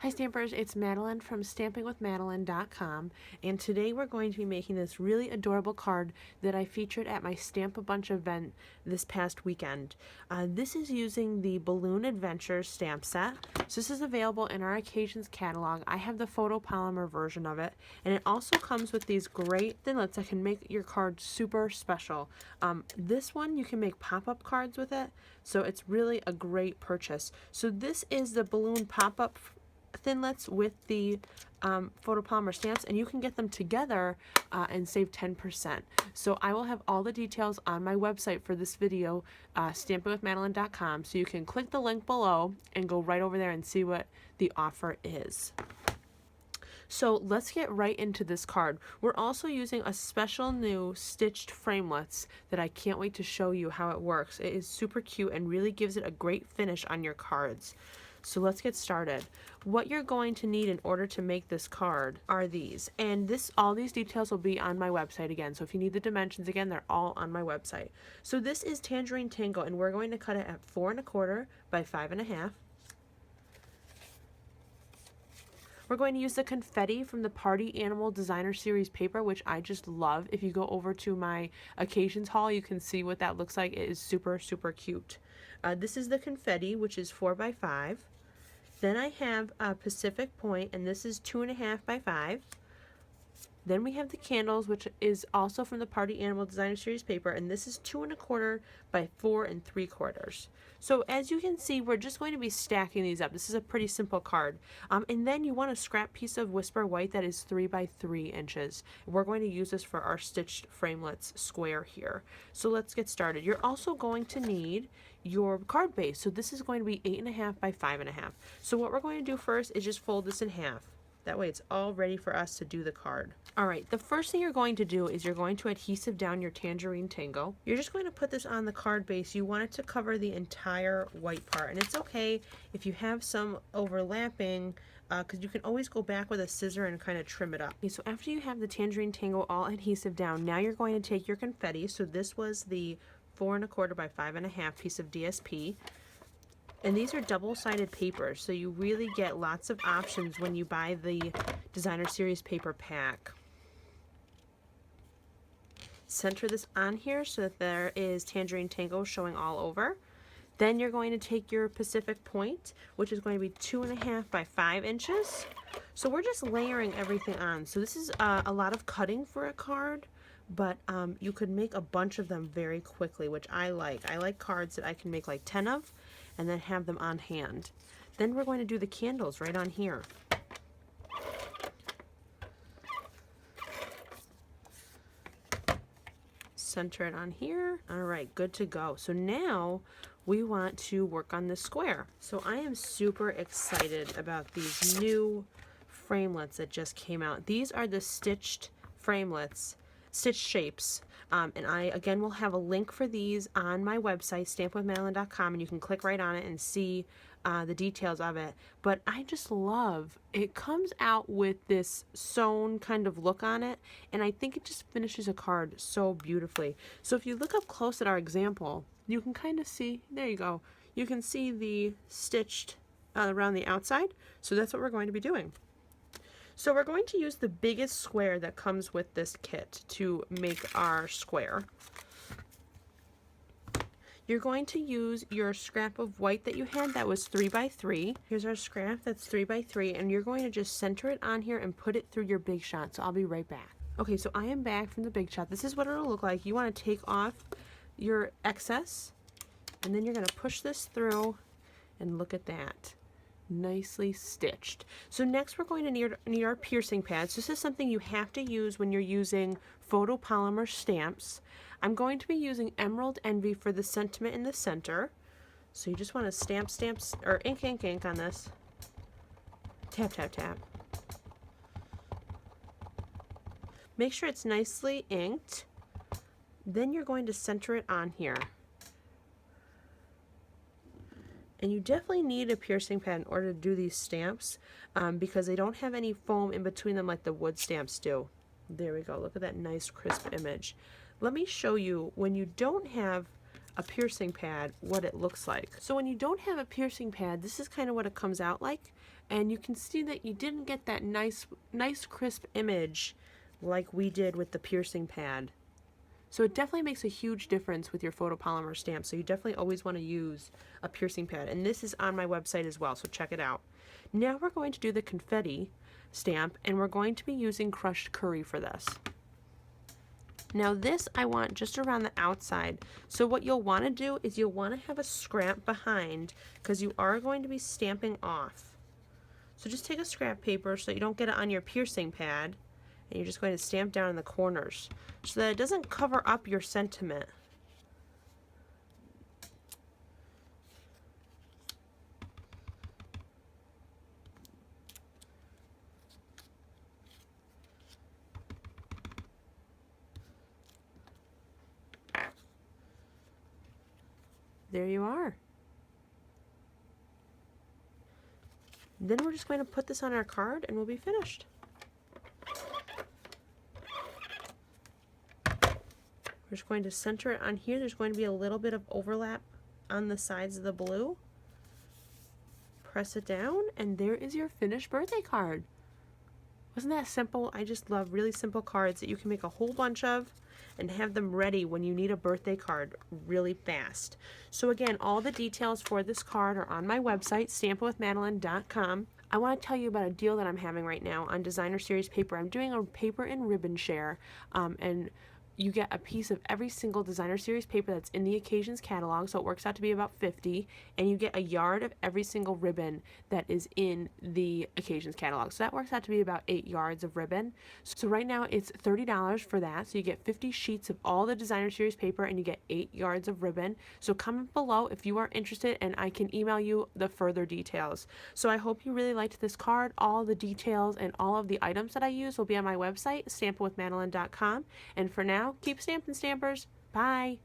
Hi Stampers, it's Madeline from stampingwithmadelyn.com, and today we're going to be making this really adorable card that I featured at my Stamp a Bunch event this past weekend. This is using the Balloon Adventures stamp set. So this is available in our Occasions catalog. I have the photopolymer version of it, and it also comes with these great thinlits that can make your card super special. This one you can make pop-up cards with it, so it's really a great purchase. So this is the balloon pop-up thinlits with the photopolymer stamps, and you can get them together and save 10%. So I will have all the details on my website for this video, stampingwithmadelyn.com, so you can click the link below and go right over there and see what the offer is. So let's get right into this card. We're also using a special new stitched framelits that I can't wait to show you how it works. It is super cute and really gives it a great finish on your cards. So let's get started. What you're going to need in order to make this card are these, and all these details will be on my website again. So if you need the dimensions again, they're all on my website. So this is Tangerine Tango, and we're going to cut it at 4 1/4 by 5 1/2. We're going to use the confetti from the Party Animal Designer Series paper, which I just love. If you go over to my Occasions haul, you can see what that looks like. It is super, super cute. This is the confetti, which is 4 by 5. Then I have a Pacific Point, and this is 2 1/2 by 5. Then we have the candles, which is also from the Party Animal Designer Series paper, and this is 2 1/4 by 4 3/4. So as you can see, we're just going to be stacking these up. This is a pretty simple card. And then you want a scrap piece of Whisper White that is 3 by 3 inches. We're going to use this for our stitched framelits square here. So let's get started. You're also going to need your card base. So this is going to be 8 1/2 by 5 1/2. So what we're going to do first is just fold this in half. That way it's all ready for us to do the card. Alright, the first thing you're going to do is you're going to adhesive down your Tangerine Tango. You're just going to put this on the card base. You want it to cover the entire white part. And it's okay if you have some overlapping, because you can always go back with a scissor and kind of trim it up. Okay, so after you have the Tangerine Tango all adhesive down, now you're going to take your confetti. So this was the 4 1/4 by 5 1/2 piece of DSP. And these are double-sided papers, so you really get lots of options when you buy the Designer Series paper pack. Center this on here so that there is Tangerine Tango showing all over. Then you're going to take your Pacific Point, which is going to be 2 1/2 by 5 inches. So we're just layering everything on. So this is a lot of cutting for a card, but you could make a bunch of them very quickly, which I like. I like cards that I can make like 10 of and then have them on hand. Then we're going to do the candles right on here. Center it on here. All right, good to go. So now we want to work on this square. So I am super excited about these new framelits that just came out. These are the stitched framelits, stitched shapes. And I, again, will have a link for these on my website, stampingwithmadelyn.com, and you can click right on it and see the details of it. But I just love, it comes out with this sewn kind of look on it, and I think it just finishes a card so beautifully. So if you look up close at our example, you can kind of see, there you go, you can see the stitched around the outside. So that's what we're going to be doing. So we're going to use the biggest square that comes with this kit to make our square. You're going to use your scrap of white that you had that was 3 by 3. Here's our scrap that's 3 by 3, and you're going to just center it on here and put it through your Big Shot. So I'll be right back. Okay, so I am back from the Big Shot. This is what it'll look like. You want to take off your excess, and then you're going to push this through, and look at that. Nicely stitched. So next we're going to need our piercing pads. This is something you have to use when you're using photopolymer stamps. I'm going to be using Emerald Envy for the sentiment in the center. So you just want to stamp, or ink on this. Tap, tap, tap. Make sure it's nicely inked. Then you're going to center it on here. And you definitely need a piercing pad in order to do these stamps because they don't have any foam in between them like the wood stamps do. There we go. Look at that nice crisp image. Let me show you when you don't have a piercing pad what it looks like. So when you don't have a piercing pad, this is kind of what it comes out like, and you can see that you didn't get that nice crisp image like we did with the piercing pad. So it definitely makes a huge difference with your photopolymer stamp, so you definitely always want to use a piercing pad, and this is on my website as well, so check it out. Now we're going to do the confetti stamp, and we're going to be using crushed curry for this. Now this I want just around the outside. So what you'll want to do is you'll want to have a scrap behind, because you are going to be stamping off. So just take a scrap paper so that you don't get it on your piercing pad, and you're just going to stamp down in the corners so that it doesn't cover up your sentiment. There you are. Then we're just going to put this on our card and we'll be finished. We're just going to center it on here. There's going to be a little bit of overlap on the sides of the blue. Press it down, and there is your finished birthday card. Wasn't that simple? I just love really simple cards that you can make a whole bunch of and have them ready when you need a birthday card really fast. So again, all the details for this card are on my website, stampitwithmadelyn.com. I want to tell you about a deal that I'm having right now on Designer Series paper. I'm doing a paper and ribbon share, and you get a piece of every single Designer Series paper that's in the Occasions catalog, so it works out to be about 50, and you get a yard of every single ribbon that is in the Occasions catalog. So that works out to be about 8 yards of ribbon. So right now it's $30 for that, so you get 50 sheets of all the Designer Series paper and you get 8 yards of ribbon. So comment below if you are interested and I can email you the further details. So I hope you really liked this card. All the details and all of the items that I use will be on my website, stampitwithmadelyn.com. And for now, keep stamping, stampers. Bye.